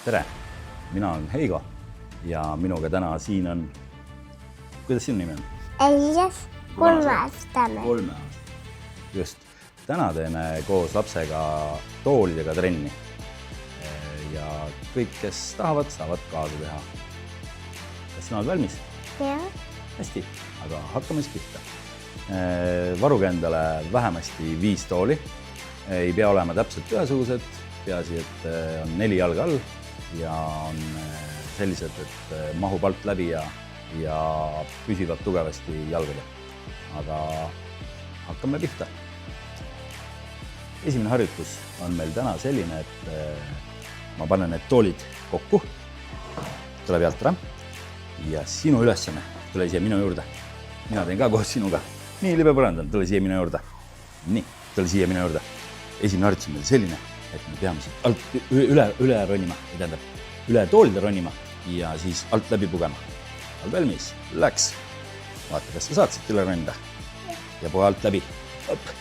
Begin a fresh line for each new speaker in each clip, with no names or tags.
Tere, mina olen Heigo ja minuga täna siin on, kuidas sinu nimi on?
Elias, 3-aastane.
3-aastane. Just, täna teeme koos lapsega toolidega trenni ja kõik, kes tahavad, saavad kaasa teha. Kas sina oled valmis?
Jah.
Hästi, aga hakkame siis pihta. Varuge endale vähemasti 5 tooli. Ei pea olema täpselt ühesugused, peaasi, et on 4 jalga all ja on sellised, et mahub alt läbi ja püsivad tugevasti jalgadel. Aga hakkame pihta. Esimene harjutus on meil täna selline, et ma panen need toolid kokku, tule pealt ära ja sinu ülesanne, tule siia minu juurde. Mina teen ka koos sinuga. Nii libe põrandan, tule siia minu juurde. Nii, tule siia minu juurde. Esimene harjutus on meil selline, et me peame siit alt üle ronima, üle toolide ronima ja siis alt läbi pugema. Oled valmis? Läks. Vaata, kas sa saad siit üle ronida ja poe alt läbi.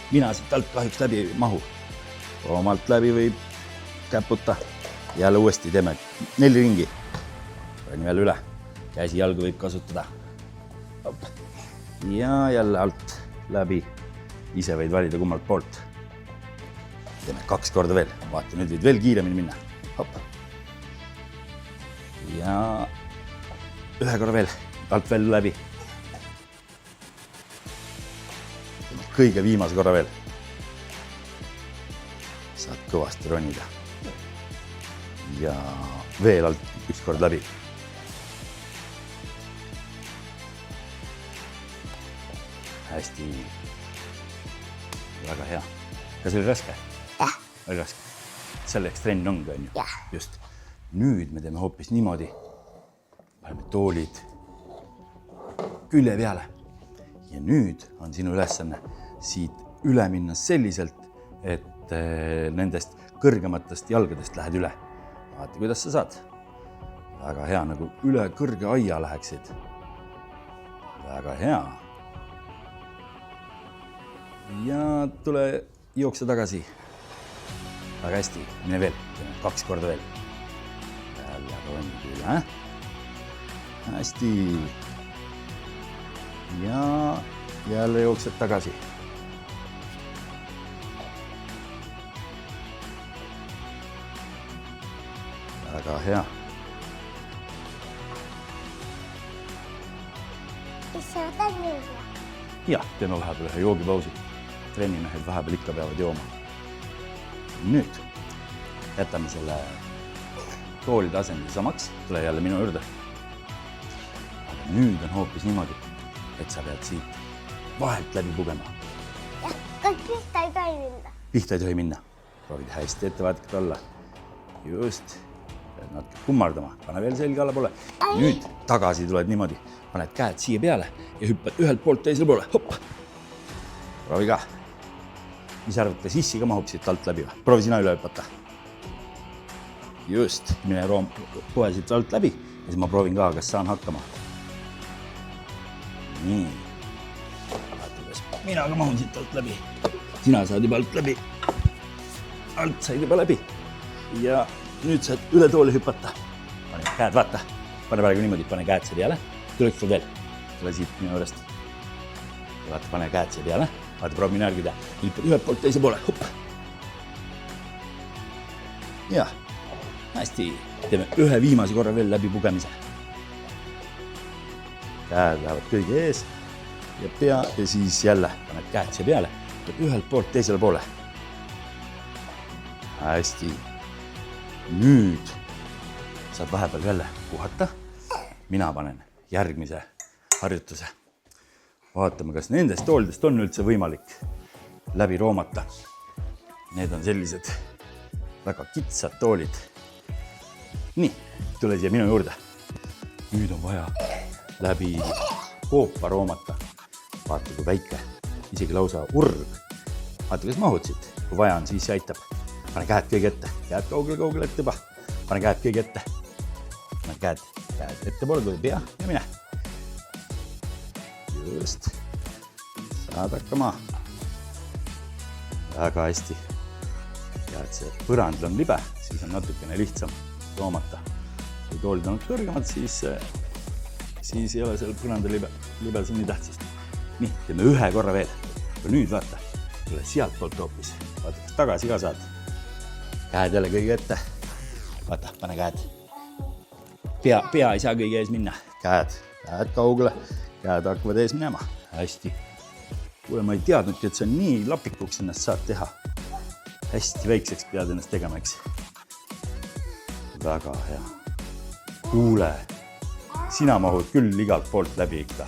Mina siit alt kahjuks läbi ei mahu. Oma alt läbi võib käputa. Jälle uuesti teeme 4 ringi. Roni veel üle. Käsi jalgu võib kasutada. Ja jälle alt läbi. Ise võid valida kummalt poolt. Teeme 2 korda veel. Vaata, nüüd võid veel kiiremini minna. Hopp. Ja 1 korra veel. Alt veel läbi. Teeme kõige viimase korra veel. Saad kõvasti ronida. Ja veel alt 1 kord läbi. Hästi. Väga hea. Kas oli raske?
Jah.
Oli raske. Selleks trenn ongi, on ju?
Jah.
Just. Nüüd me teeme hoopis niimoodi. Paneme toolid külje peale. Ja nüüd on sinu ülesanne siit üle minna selliselt, et nendest kõrgematest jalgadest lähed üle. Vaata, kuidas sa saad. Väga hea, nagu üle kõrge aia läheksid. Väga hea. Ja tule jookse tagasi. Väga hästi. Mine veel. 2 korda veel. Jälle ronid üle. Hästi. Ja jälle jooksed tagasi. Väga hea.
Kas sa võtad juurde?
Ja, teeme vahepeal ühe joogipausi. Trennimehed vahepeal ikka peavad jooma. Nüüd jätame selle toolide asendi samaks. Tule jälle minu juurde. Aga nüüd on hoopis niimoodi, et sa pead siit vahelt läbi pugema.
Jah, kas pihta ei tohi minna?
Pihta ei tohi minna. Proovid hästi ettevaatlikult olla. Just. Pead natuke kummardama. Pane veel selge allapoole. Nüüd tagasi tuled niimoodi. Paned käed siia peale ja hüppad ühelt poolt teisele poole. Hopp. Proovi ka. Mis arvad, ka sissi ka mahub siit alt läbi? Proovi sina üle hüpata. Just. Mine poe siit alt läbi ja siis ma proovin ka, kas saan hakkama. Nii. Vaata, kas mina ka mahun siit alt läbi. Sina saad juba alt läbi. Alt said juba läbi. Ja nüüd saad üle tooli hüpata. Pane käed, vaata. Pane praegu niimoodi, pane käed siia peale. Tuleks sul veel. Tule siit minu juurest. Vaata, pane käed siia peale. Vaata, proovi minu järgi teha. Hüppad ühelt poolt teise poole. Hopp. Ja, hästi. Teeme ühe viimase korra veel läbi pugemise. Käed lähevad kõige ees ja pea ja siis jälle paned käed siia peale. Ühelt poolt teisele poole. Hästi. Nüüd saad vahepeal jälle puhata. Mina panen järgmise harjutuse. Vaatame, kas nendest toolidest on üldse võimalik läbi roomata. Need on sellised väga kitsad toolid. Nii, tule siia minu juurde. Nüüd on vaja läbi koopa roomata. Vaata, kui väike. Isegi lausa urg. Vaata, kas mahud siit. Kui vaja on, siis see aitab. Pane käed kõige ette. Käed kaugele ette juba. Pane käed kõige ette. Pane käed ette poole, tuli pea ja mine. Just. Saad hakkama. Väga hästi. Ja et see põrand on libe, siis on natukene lihtsam. toomata. Kui toolid on kõrgemad, siis ei ole seal põranda libel nii tähtsust. Nii, teeme ühe korra veel. Ja nüüd vaata, tule sealt poolt hoopis. Vaata, kas tagasi ka saad. Käed jälle kõige ette. Vaata, pane käed. Pea ei saa kõige ees minna. Käed kaugele. Käed hakkavad ees minema. Hästi. Kuule, ma ei teadnudki, et see on nii lapikuks ennast saad teha. Hästi väikseks pead ennast tegema, eks. Väga hea. Kuule, sina mahud küll igalt poolt läbi ikka.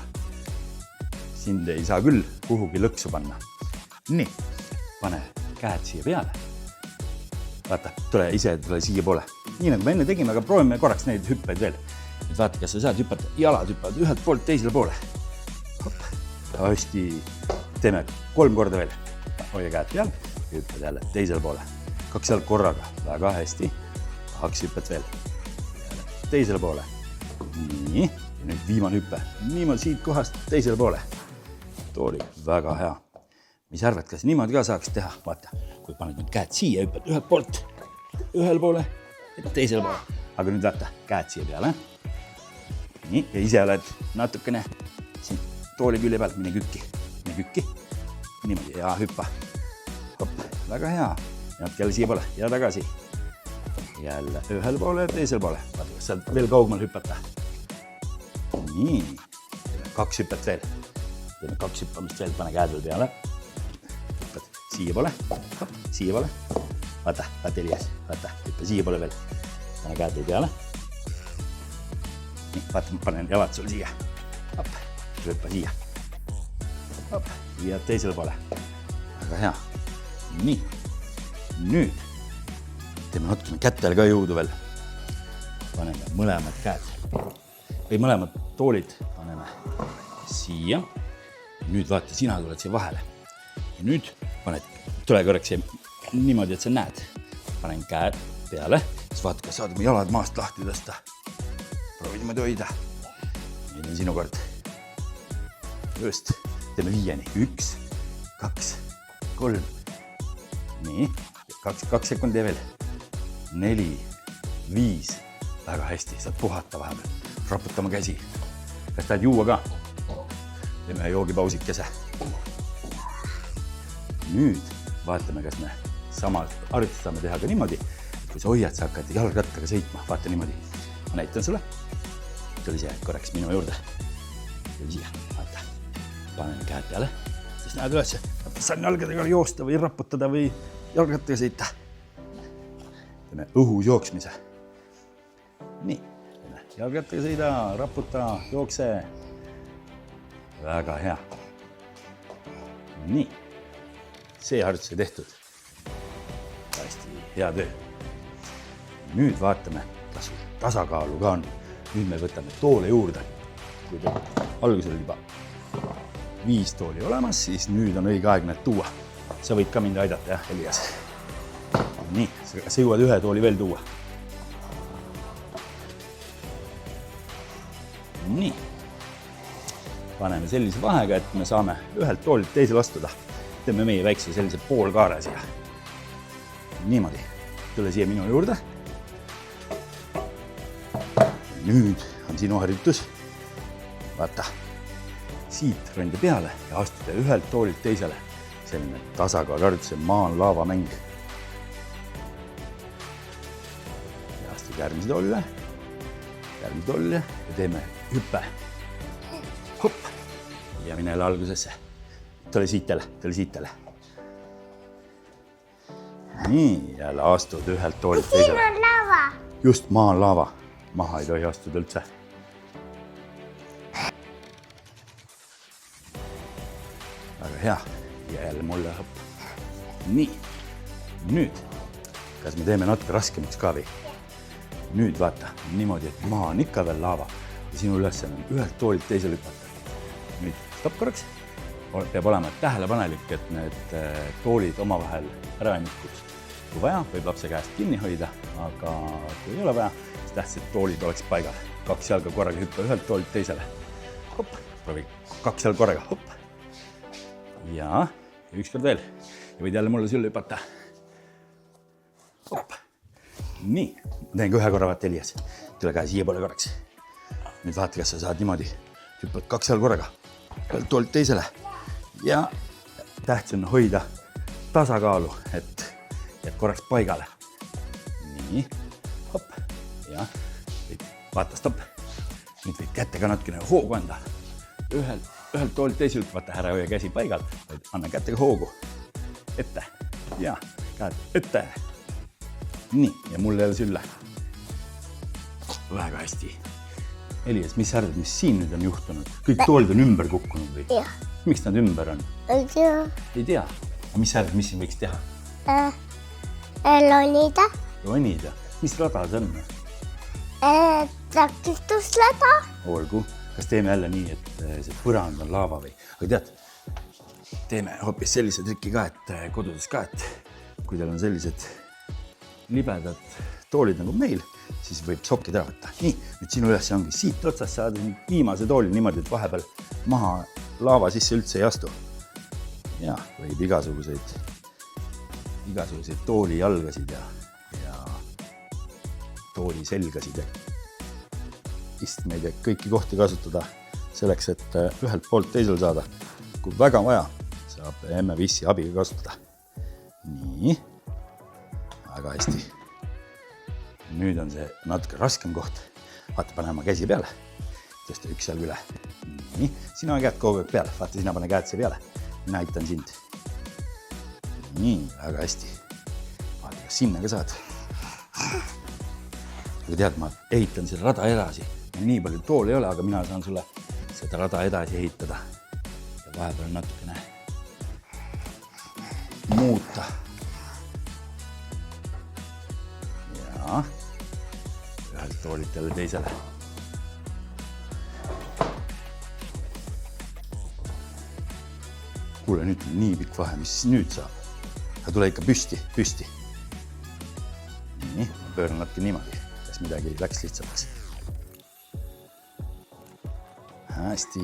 Sind ei saa küll kuhugi lõksu panna. Nii, pane käed siia peale. Vaata, tule siia poole. Nii nagu me enne tegime, aga proovime korraks neid hüppeid veel. Et vaata, kas sa saad hüppata. Jalad hüppavad ühelt poolt teisele poole. Hopp. Hästi. Teeme 3 korda veel. Hoia käed peal. Hüppad jälle teisele poole. 2 jalg korraga. Väga hästi. 2 hüppet veel. Teisele poole. Nii. Ja nüüd viimane hüppe. Niimoodi siit kohast teisele poole. Tooli. Väga hea. Mis arvad, kas niimoodi ka saaks teha? Vaata, kui paned nüüd käed siia, hüppad ühelt poolt. Ühel poole ja teisele poole. Aga nüüd vaata, käed siia peale. Nii. Ja ise oled natukene siin tooli külje pealt. Mine kükki. Niimoodi ja hüppa. Hopp, väga hea. Ja natuke jälle siia poole ja tagasi. Jälle ühel poole ja teisel poole. Vaata, kas saad veel kaugemal hüppata. Nii. 2 hüppet veel. Teeme 2 hüppamist veel. Pane käed veel peale. Hüppad siia poole. Hopp, siia poole. Vaata, Elias. Vaata, hüppa siia poole veel. Pane käed veel peale. Nii, vaata, ma panen jalad sul siia. Hopp, hüppa siia. Hopp, ja teisele poole. Väga hea. Nii. Nüüd teeme natukene kättele ka jõudu veel. Paneme mõlemad käed või mõlemad toolid paneme siia. Nüüd vaata, sina tuled siia vahele. Ja nüüd tule korraks niimoodi, et sa näed. Panen käed peale. Siis vaata, kas saad oma jalad maast lahti tõsta. Proovi niimoodi hoida. Nüüd on sinu kord. Just. Teeme 5. 1, 2, 3. Nii. 2 sekundi veel. 4, 5. Väga hästi. Saad puhata vahepeal. Raputama käsi. Kas tahad juua ka? Teeme joogipausikese. Nüüd vaatame, kas me sama harjutust saame teha ka niimoodi. Kui sa hoiad, sa hakkad jalgrattaga sõitma. Vaata niimoodi. Ma näitan sulle. Tuli siia korraks minu juurde. Tuli siia. Vaata. Panen käed peale. Siis näed üles. Saan jalgadega joosta või raputada või jalgrattaga sõita. Teeme õhus jooksmise. Nii. Jalgrattaga sõida, raputa, jookse. Väga hea. Nii. See harjutus ei tehtud. Hästi hea töö. Nüüd vaatame, kas tasakaalu ka on. Nüüd me võtame toole juurde. Kui alguses oli juba 5 tooli olemas, siis nüüd on õige aeg need tuua. Sa võid ka mind aidata, jah, Elias. Nii, sa jõuad 1 tooli veel tuua. Nii. Paneme sellise vahega, et me saame ühelt toolilt teisele astuda. Teeme meie väikse sellise poolkaare siia. Niimoodi. Tule siia minu juurde. Nüüd on sinu harjutus. Vaata. Siit rõnda peale ja astuda ühelt toolilt teisele. Selline tasakaaluharjutus, maa on laava mäng. Ja astuda järgmise toolile. Järgmise toolile ja teeme hüppe. Hopp. Ja mine jälle algusesse. Tule siitele. Nii, jälle astud ühelt toolilt teisele.
Siin on lava.
Just, maa on laava. Maha ei tohi astuda üldse. Väga hea. Ja jälle mulle hopp. Nii. Nüüd. Kas me teeme natuke raskemaks ka või? Nüüd vaata, niimoodi, et maa on ikka veel laava. Ja sinu ülesanne on ühelt toolilt teisele hüpata. Nüüd stopp korraks. Peab olema tähelepanelik, et need toolid omavahel ära ei nihkuks. Kui vaja, võib lapse käest kinni hoida, aga kui ei ole vaja, siis tähtsad toolid oleks paigal. 2 jalga korraga hüppa ühelt toolilt teisele. Hopp, proovi 2 jalga korraga, hopp. Ja üks kord veel. Ja võid jälle mulle sülle hüpata. Hopp. nii, teen ka ühe korra vaata Elias. Tule käe siia poole korraks. Nüüd vaata, kas sa saad niimoodi. Hüppad 2 seal korraga. Ühelt toolilt teisele. Ja tähtis on hoida tasakaalu, et korraks paigale. Nii, hopp. Ja vaata, stopp. Nüüd võid kätega natukene hoogu anda. Ühelt toolilt teisilt, vaata, ära hoia käsi paigal, vaid anna kätega hoogu. Ette. Ja käed ette. Nii, ja mul jälle sülle. Väga hästi. Elias, mis sa arvad, mis siin nüüd on juhtunud? Kõik toolid on ümber kukkunud või?
Jah.
Miks nad ümber on?
Ei tea.
Ei tea. Aga mis sa arvad, mis siin võiks teha?
Lonida.
Ronida. Mis rada see on?
Takistusleda.
Olgu. Kas teeme jälle nii, et see põrand on laava või? Aga tead, teeme hoopis sellise trikki ka, et kodudes ka, et kui teil on sellised libedad toolid nagu meil, siis võib sokkid ära võtta. Nii, nüüd sinu üles ongi siit otsast saada viimase tooli niimoodi, et vahepeal maha laava sisse üldse ei astu. Ja võib igasuguseid tooli jalgasid ja tooli selgasid ja istmeid ja kõiki kohti kasutada selleks, et ühelt poolt teisel saada. Kui väga vaja, saab M5 abiga kasutada. Nii. Väga hästi. Nüüd on see natuke raskem koht. Vaata, pane oma käsi peale. Tõsta üks jalg üle. Nii. Sina käed kogu aeg peale. Vaata, sina pane käed siia peale. Mina aitan sind. Nii, väga hästi. Vaata, kas sinna ka saad. Aga tead, ma ehitan seda rada edasi. Nii palju tool ei ole, aga mina saan sulle seda rada edasi ehitada. Ja vahepeal natukene muuta. Ja ühelt toolilt jälle teisele. Kuule, nüüd on nii pikk vahe, mis nüüd saab. Aga tule ikka püsti. Nii, ma pööran natuke niimoodi, kas midagi läks lihtsamaks. Hästi.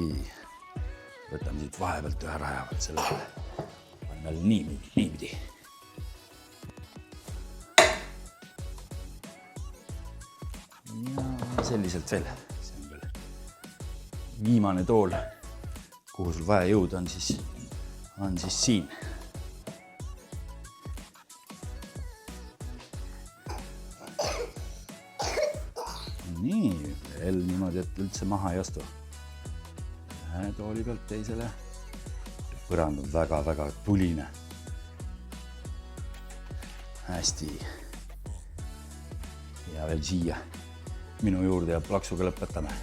Võtame siit vahepealt ühe rajavalt selle peale. Panen jälle niipidi. Ja selliselt veel. See on veel viimane tool, kuhu sul vaja jõuda on siis siin. Nii, veel niimoodi, et üldse maha ei astu. Ühe tooli pealt teisele. Põrand on väga tuline. Hästi. Ja veel siia minu juurde ja plaksuga lõpetame.